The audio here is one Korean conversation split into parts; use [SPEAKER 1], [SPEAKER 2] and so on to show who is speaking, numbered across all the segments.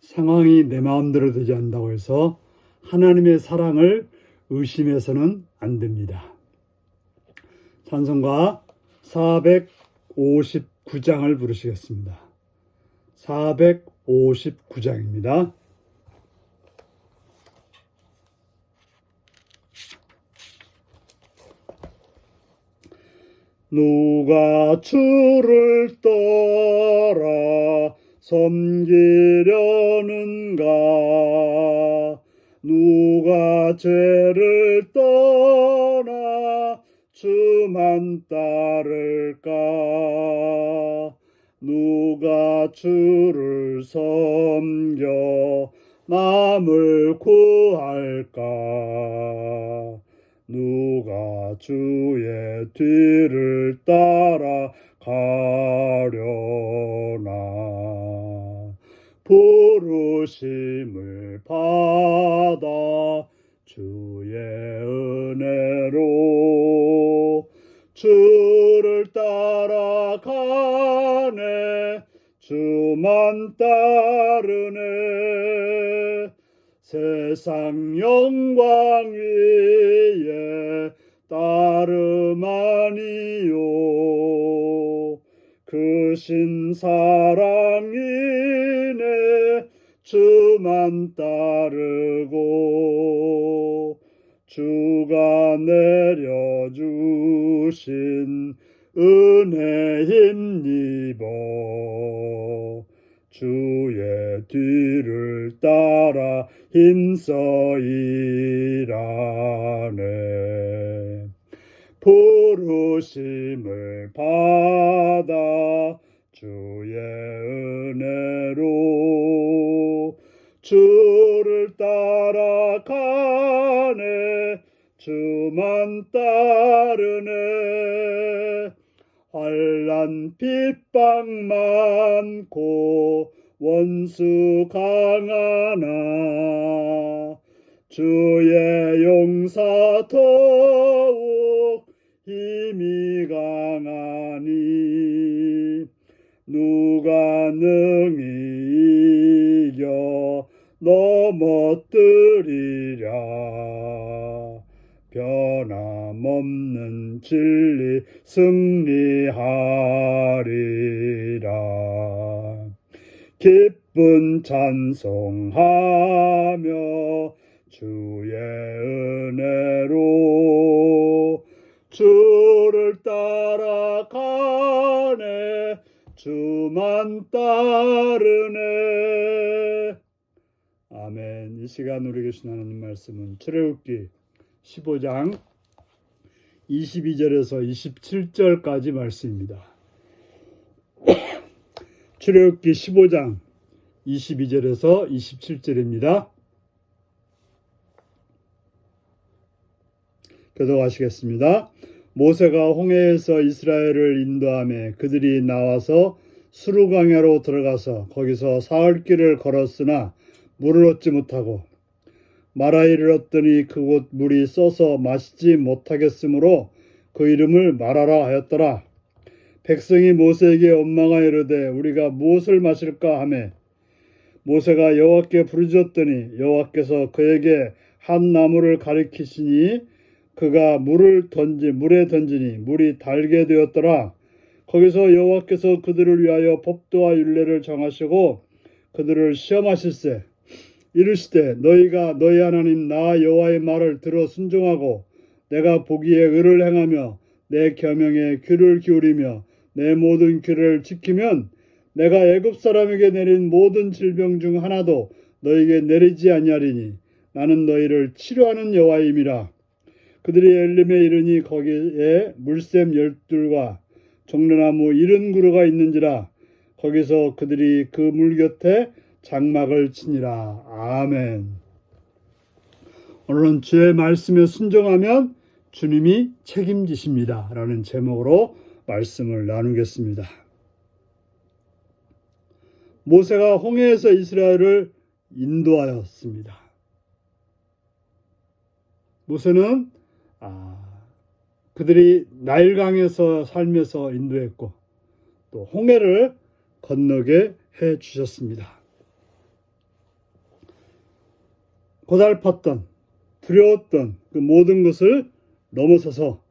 [SPEAKER 1] 상황이 내 마음대로 되지 않는다고 해서 하나님의 사랑을 의심해서는 안 됩니다. 찬송가 459장을 부르시겠습니다. 459장입니다. 누가 주를 떠나 섬기려는가? 누가 죄를 떠나 주만 따를까? 누가 주를 섬겨 남을 구할까? 누가 주의 뒤를 따라 가려나? 부르심을 받아 주의 은혜로 주를 따라가네. 주만 따르네. 세상 영광 위에 따름 아니요. 그 신사랑이네. 주만 따르고 주가 내려주신 은혜 힘입어 주의 뒤를 따라 힘써 일하네. 부르심을 받아 주의 은혜로 주를 따라가네. 주만 따르네. 환난 핍박 많고 원수 강하나 주의 용사 더욱 힘이 강하니 누가 능히 이겨 넘어뜨리랴. 변함없는 진리 승리하리라. 기쁜 찬송하며 주의 은혜로 주를 따라가네. 주만 따르네. 아멘. 이 시간 우리 계신 하나님 말씀은 출애굽기 15장 22절에서 27절까지 말씀입니다. 출애굽기 15장 22절에서 27절입니다. 교독하시겠습니다. 모세가 홍해에서 이스라엘을 인도하며 그들이 나와서 수르강야로 들어가서 거기서 사흘 길을 걸었으나 물을 얻지 못하고 마라에 이르렀더니 그곳 물이 써서 마시지 못하겠으므로 그 이름을 마라라 하였더라. 백성이 모세에게 원망하여 이르되 우리가 무엇을 마실까 하매 모세가 여호와께 부르짖었더니 여호와께서 그에게 한 나무를 가리키시니 그가 물에 던지니 물이 달게 되었더라. 거기서 여호와께서 그들을 위하여 법도와 율례를 정하시고 그들을 시험하실세. 이르시되 너희가 너희 하나님 나 여호와의 말을 들어 순종하고 내가 보기에 의를 행하며 내 계명에 귀를 기울이며 내 모든 규례를 지키면 내가 애굽 사람에게 내린 모든 질병 중 하나도 너희에게 내리지 아니하리니 나는 너희를 치료하는 여호와임이라. 그들이 엘림에 이르니 거기에 물샘 12과 종려나무 70그루가 있는지라. 거기서 그들이 그 물 곁에 장막을 치니라. 아멘. 오늘은 주의 말씀에 순종하면 주님이 책임지십니다 라는 제목으로 말씀을 나누겠습니다. 모세가 홍해에서 이스라엘을 인도하였습니다. 모세는 그들이 나일강에서 살면서 인도했고 또 홍해를 건너게 해 주셨습니다. 고달팠던, 두려웠던 그 모든 것을 넘어서서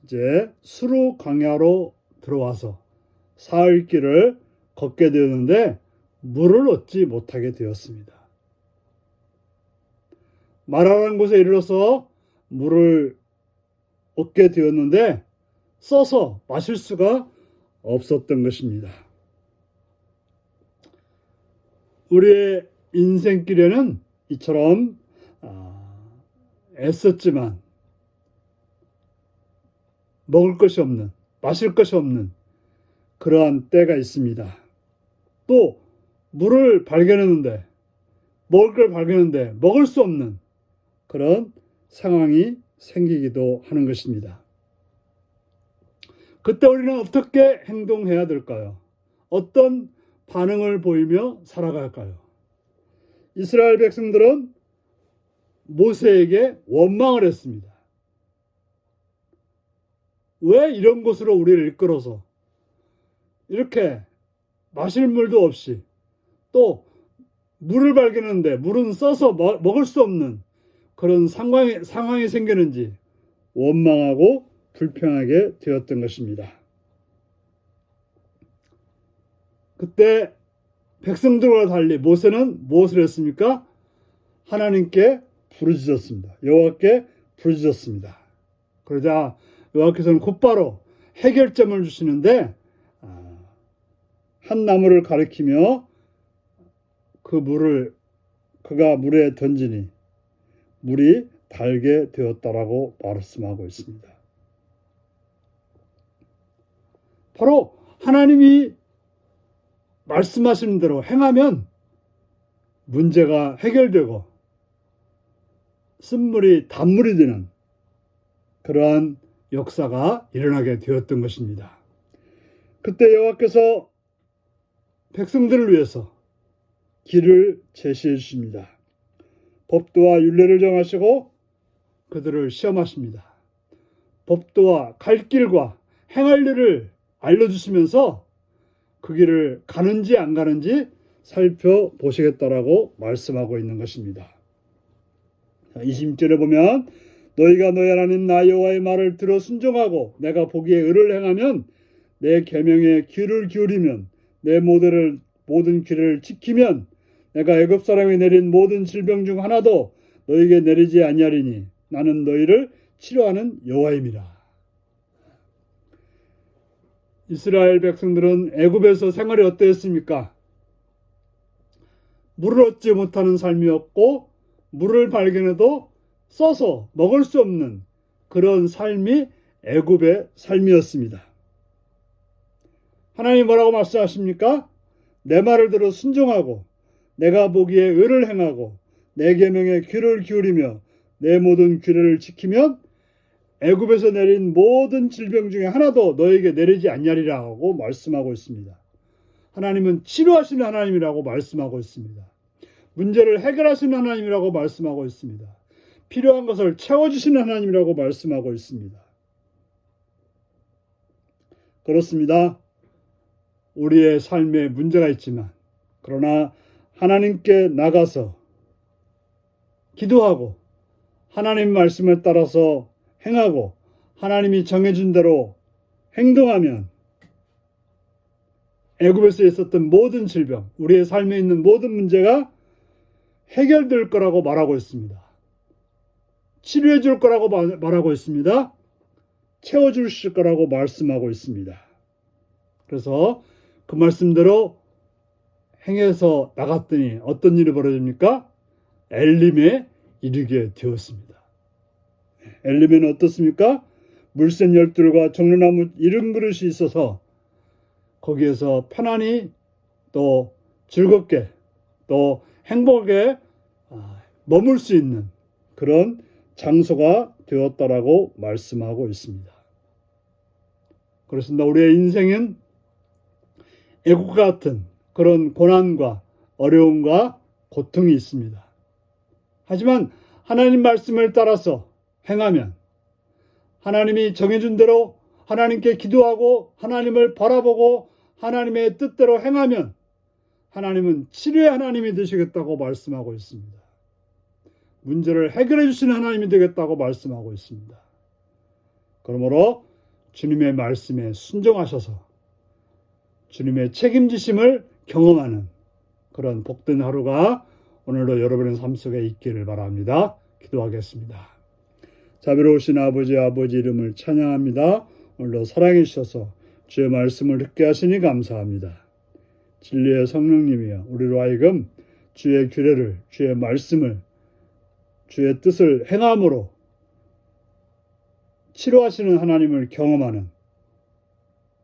[SPEAKER 1] 이제 수르 광야로 들어와서 사흘 길을 걷게 되었는데 물을 얻지 못하게 되었습니다. 마라라는 곳에 이르러서 물을 얻게 되었는데 써서 마실 수가 없었던 것입니다. 우리의 인생길에는 이처럼 애썼지만 먹을 것이 없는, 마실 것이 없는 그러한 때가 있습니다. 또 물을 발견했는데, 먹을 걸 발견했는데 먹을 수 없는 그런 상황이 생기기도 하는 것입니다. 그때 우리는 어떻게 행동해야 될까요? 어떤 반응을 보이며 살아갈까요? 이스라엘 백성들은 모세에게 원망을 했습니다. 왜 이런 곳으로 우리를 이끌어서 이렇게 마실 물도 없이 또 물을 발견했는데 물은 써서 먹을 수 없는 그런 상황이 생기는지 원망하고 불평하게 되었던 것입니다. 그때 백성들과 달리 모세는 무엇을 했습니까? 하나님께 부르짖었습니다. 여호와께 부르짖었습니다. 그러자 여호와께서는 곧바로 해결점을 주시는데 한 나무를 가리키며 그가 물에 던지니 물이 달게 되었다라고 말씀하고 있습니다. 바로 하나님이 말씀하시는 대로 행하면 문제가 해결되고 쓴물이 단물이 되는 그러한 역사가 일어나게 되었던 것입니다. 그때 여호와께서 백성들을 위해서 길을 제시해 주십니다. 법도와 율례를 정하시고 그들을 시험하십니다. 법도와 갈 길과 행할 일을 알려주시면서 그 길을 가는지 안 가는지 살펴보시겠다라고 말씀하고 있는 것입니다. 20절에 보면 너희가 너희 하나님 나 여호와의 말을 들어 순종하고 내가 보기에 의를 행하면 내 계명에 귀를 기울이면 내 모든 길을 지키면 내가 애굽 사람이 내린 모든 질병 중 하나도 너희에게 내리지 아니하리니 나는 너희를 치료하는 여호와임이라. 이스라엘 백성들은 애굽에서 생활이 어떠했습니까? 물을 얻지 못하는 삶이었고 물을 발견해도 써서 먹을 수 없는 그런 삶이 애굽의 삶이었습니다. 하나님 뭐라고 말씀하십니까? 내 말을 들어 순종하고 내가 보기에 의를 행하고 내 계명에 귀를 기울이며 내 모든 규례를 지키면 애굽에서 내린 모든 질병 중에 하나도 너에게 내리지 않냐리라고 말씀하고 있습니다. 하나님은 치료하시는 하나님이라고 말씀하고 있습니다. 문제를 해결하시는 하나님이라고 말씀하고 있습니다. 필요한 것을 채워주시는 하나님이라고 말씀하고 있습니다. 그렇습니다. 우리의 삶에 문제가 있지만 그러나 하나님께 나가서 기도하고 하나님 말씀을 따라서 행하고 하나님이 정해준 대로 행동하면 애굽에서 있었던 모든 질병, 우리의 삶에 있는 모든 문제가 해결될 거라고 말하고 있습니다. 치료해 줄 거라고 말하고 있습니다. 채워주실 거라고 말씀하고 있습니다. 그래서 그 말씀대로 행해서 나갔더니 어떤 일이 벌어집니까? 엘림에 이르게 되었습니다. 엘림에는 어떻습니까? 물샘 12들과 정류나무 70그릇이 있어서 거기에서 편안히 또 즐겁게 또 행복하게 머물 수 있는 그런 장소가 되었다라고 말씀하고 있습니다. 그렇습니다. 우리의 인생은 애국과 같은 그런 고난과 어려움과 고통이 있습니다. 하지만 하나님 말씀을 따라서 행하면 하나님이 정해준 대로 하나님께 기도하고 하나님을 바라보고 하나님의 뜻대로 행하면 하나님은 치료의 하나님이 되시겠다고 말씀하고 있습니다. 문제를 해결해 주시는 하나님이 되겠다고 말씀하고 있습니다. 그러므로 주님의 말씀에 순종하셔서 주님의 책임지심을 경험하는 그런 복된 하루가 오늘도 여러분의 삶 속에 있기를 바랍니다. 기도하겠습니다. 자비로우신 아버지 이름을 찬양합니다. 오늘도 사랑해 주셔서 주의 말씀을 듣게 하시니 감사합니다. 진리의 성령님이여 우리로 하여금 주의 규례를, 주의 말씀을, 주의 뜻을 행함으로 치료하시는 하나님을 경험하는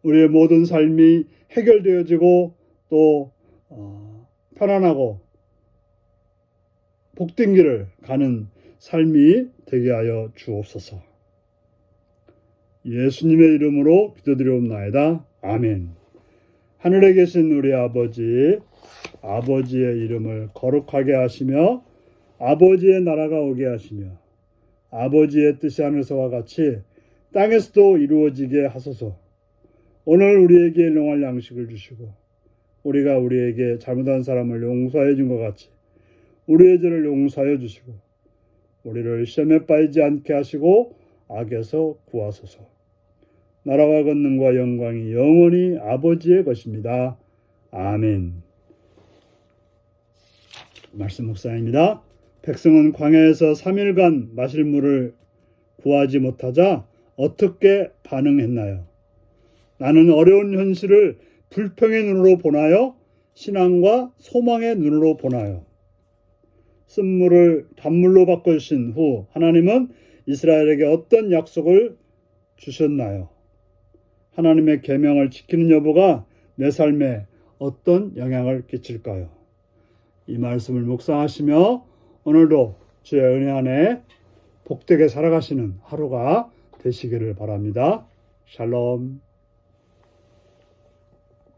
[SPEAKER 1] 우리의 모든 삶이 해결되어지고 또 편안하고 복된 길을 가는 삶이 되게 하여 주옵소서. 예수님의 이름으로 기도드리옵나이다. 아멘. 하늘에 계신 우리 아버지의 이름을 거룩하게 하시며 아버지의 나라가 오게 하시며 아버지의 뜻이 하늘에서와 같이 땅에서도 이루어지게 하소서. 오늘 우리에게 일용할 양식을 주시고 우리가 우리에게 잘못한 사람을 용서해 준 것 같이 우리의 죄를 용서하여 주시고 우리를 시험에 빠지지 않게 하시고 악에서 구하소서. 나라와 권능과 영광이 영원히 아버지의 것입니다. 아멘. 말씀 묵상입니다. 백성은 광야에서 3일간 마실 물을 구하지 못하자 어떻게 반응했나요? 나는 어려운 현실을 불평의 눈으로 보나요? 신앙과 소망의 눈으로 보나요? 쓴물을 단물로 바꿔주신 후 하나님은 이스라엘에게 어떤 약속을 주셨나요? 하나님의 계명을 지키는 여부가 내 삶에 어떤 영향을 끼칠까요? 이 말씀을 묵상하시며 오늘도 주의 은혜 안에 복되게 살아가시는 하루가 되시기를 바랍니다. 샬롬.